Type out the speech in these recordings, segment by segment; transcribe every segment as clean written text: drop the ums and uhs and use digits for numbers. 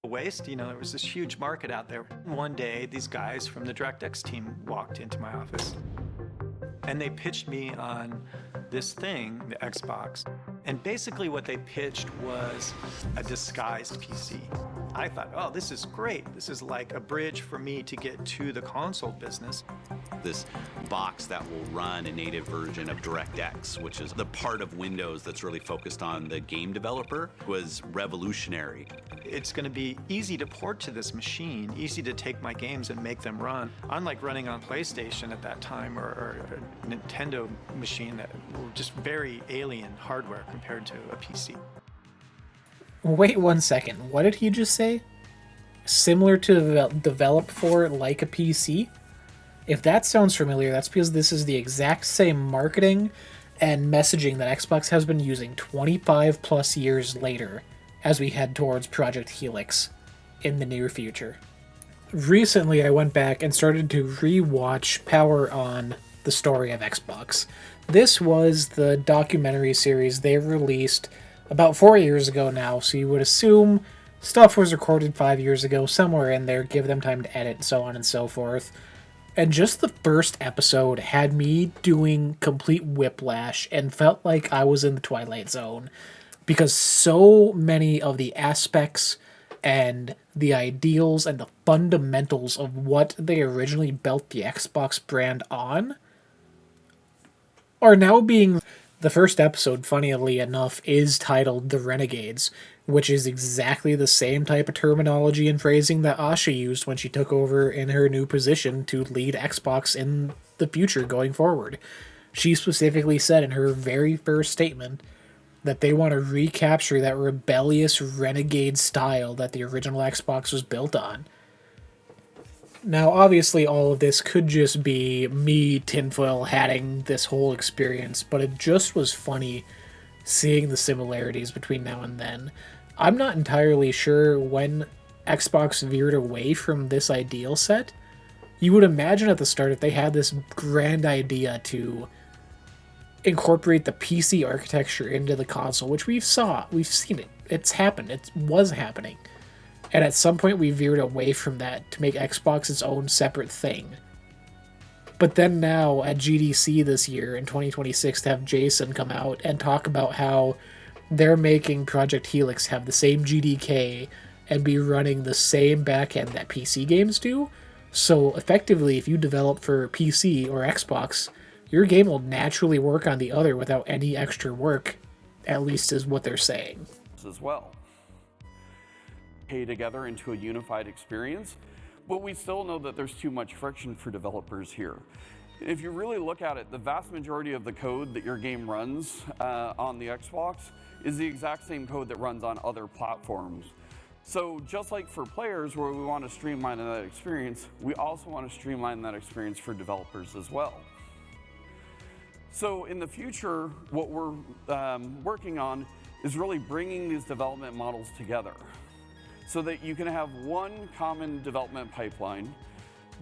waste. There was this huge market out there. One day, these guys from the DirectX team walked into my office and they pitched me on this thing, the Xbox. And basically what they pitched was a disguised PC. I thought, oh, this is great. This is like a bridge for me to get to the console business. This box that will run a native version of DirectX, which is the part of Windows that's really focused on the game developer, was revolutionary. It's going to be easy to port to this machine, easy to take my games and make them run. Unlike running on PlayStation at that time or a Nintendo machine that were just very alien hardware compared to a PC. Wait 1 second. What did he just say? Similar to develop for like a PC? If that sounds familiar, that's because this is the exact same marketing and messaging that Xbox has been using 25 plus years later as we head towards Project Helix in the near future. Recently, I went back and started to rewatch Power On, the story of Xbox. This was the documentary series they released about 4 years ago now, so you would assume stuff was recorded 5 years ago, somewhere in there, give them time to edit, so on and so forth. And just the first episode had me doing complete whiplash and felt like I was in the Twilight Zone, because so many of the aspects and the ideals and the fundamentals of what they originally built the Xbox brand on are now being... The first episode, funnily enough, is titled The Renegades, which is exactly the same type of terminology and phrasing that Asha used when she took over in her new position to lead Xbox in the future going forward. She specifically said in her very first statement that they want to recapture that rebellious renegade style that the original Xbox was built on. Now, obviously, all of this could just be me tinfoil hatting this whole experience, but it just was funny seeing the similarities between now and then. I'm not entirely sure when Xbox veered away from this ideal set. You would imagine at the start if they had this grand idea to incorporate the PC architecture into the console, which we've seen it. It's happened. It was happening. And at some point we veered away from that to make Xbox its own separate thing. But then now at GDC this year in 2026 to have Jason come out and talk about how they're making Project Helix have the same GDK and be running the same backend that PC games do. So effectively, if you develop for PC or Xbox, your game will naturally work on the other without any extra work, at least is what they're saying. As well. Together into a unified experience, but we still know that there's too much friction for developers here. If you really look at it, the vast majority of the code that your game runs on the Xbox is the exact same code that runs on other platforms. So just like for players where we want to streamline that experience, we also want to streamline that experience for developers as well. So in the future, what we're working on is really bringing these development models together, so that you can have one common development pipeline,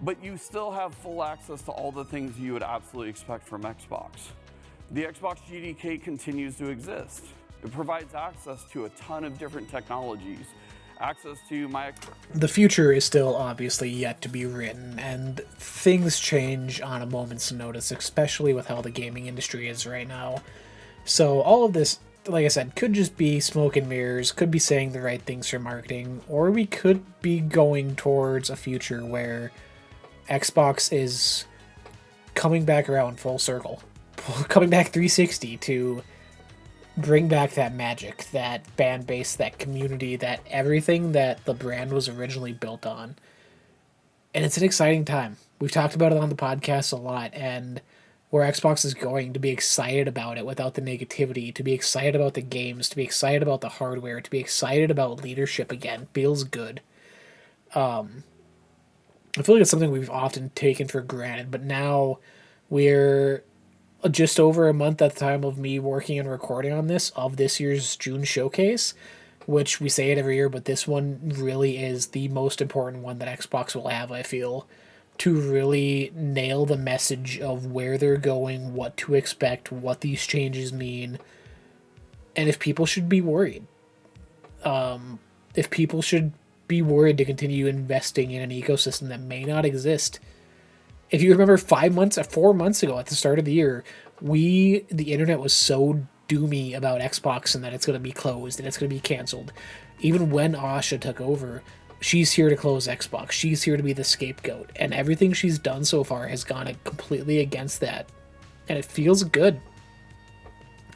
but you still have full access to all the things you would absolutely expect from Xbox. The Xbox GDK continues to exist. It provides access to a ton of different technologies, access to my... The future is still obviously yet to be written, and things change on a moment's notice, especially with how the gaming industry is right now. So all of this, like I said, could just be smoke and mirrors, could be saying the right things for marketing, or we could be going towards a future where Xbox is coming back around full circle, coming back 360 to bring back that magic, that fan base, that community, that everything that the brand was originally built on. And it's an exciting time. We've talked about it on the podcast a lot, and where Xbox is going, to be excited about it without the negativity, to be excited about the games, to be excited about the hardware, to be excited about leadership again, feels good. I feel like it's something we've often taken for granted, but now we're just over a month at the time of me working and recording on this, of this year's June showcase, which we say it every year, but this one really is the most important one that Xbox will have, I feel, to really nail the message of where they're going, what to expect, what these changes mean, and if people should be worried. If people should be worried to continue investing in an ecosystem that may not exist. If you remember 4 months ago at the start of the year, the internet was so doomy about Xbox and that it's going to be closed and it's going to be canceled. Even when Asha took over, she's here to close Xbox. She's here to be the scapegoat. And everything she's done so far has gone completely against that. And it feels good.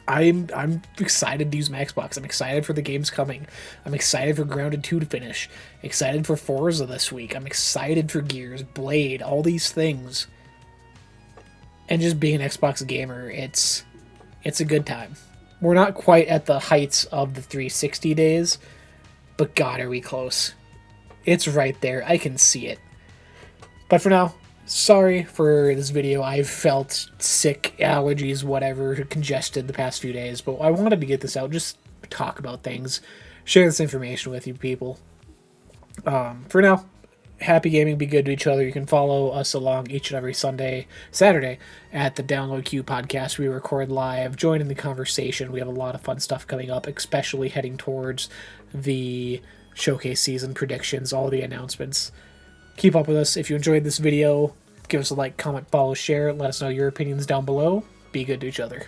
I'm excited to use my Xbox. I'm excited for the games coming. I'm excited for Grounded 2 to finish. Excited for Forza this week. I'm excited for Gears, Blade, all these things. And just being an Xbox gamer, it's a good time. We're not quite at the heights of the 360 days, but God, are we close. It's right there. I can see it. But for now, sorry for this video. I've felt sick, allergies, whatever, congested the past few days, but I wanted to get this out, just talk about things, share this information with you people. For now, happy gaming, be good to each other. You can follow us along each and every Saturday at the Download Q podcast. We record live, join in the conversation. We have a lot of fun stuff coming up, especially heading towards the showcase season predictions, all the announcements. Keep up with us. If you enjoyed this video, give us a like, comment, follow, share. Let us know your opinions down below. Be good to each other.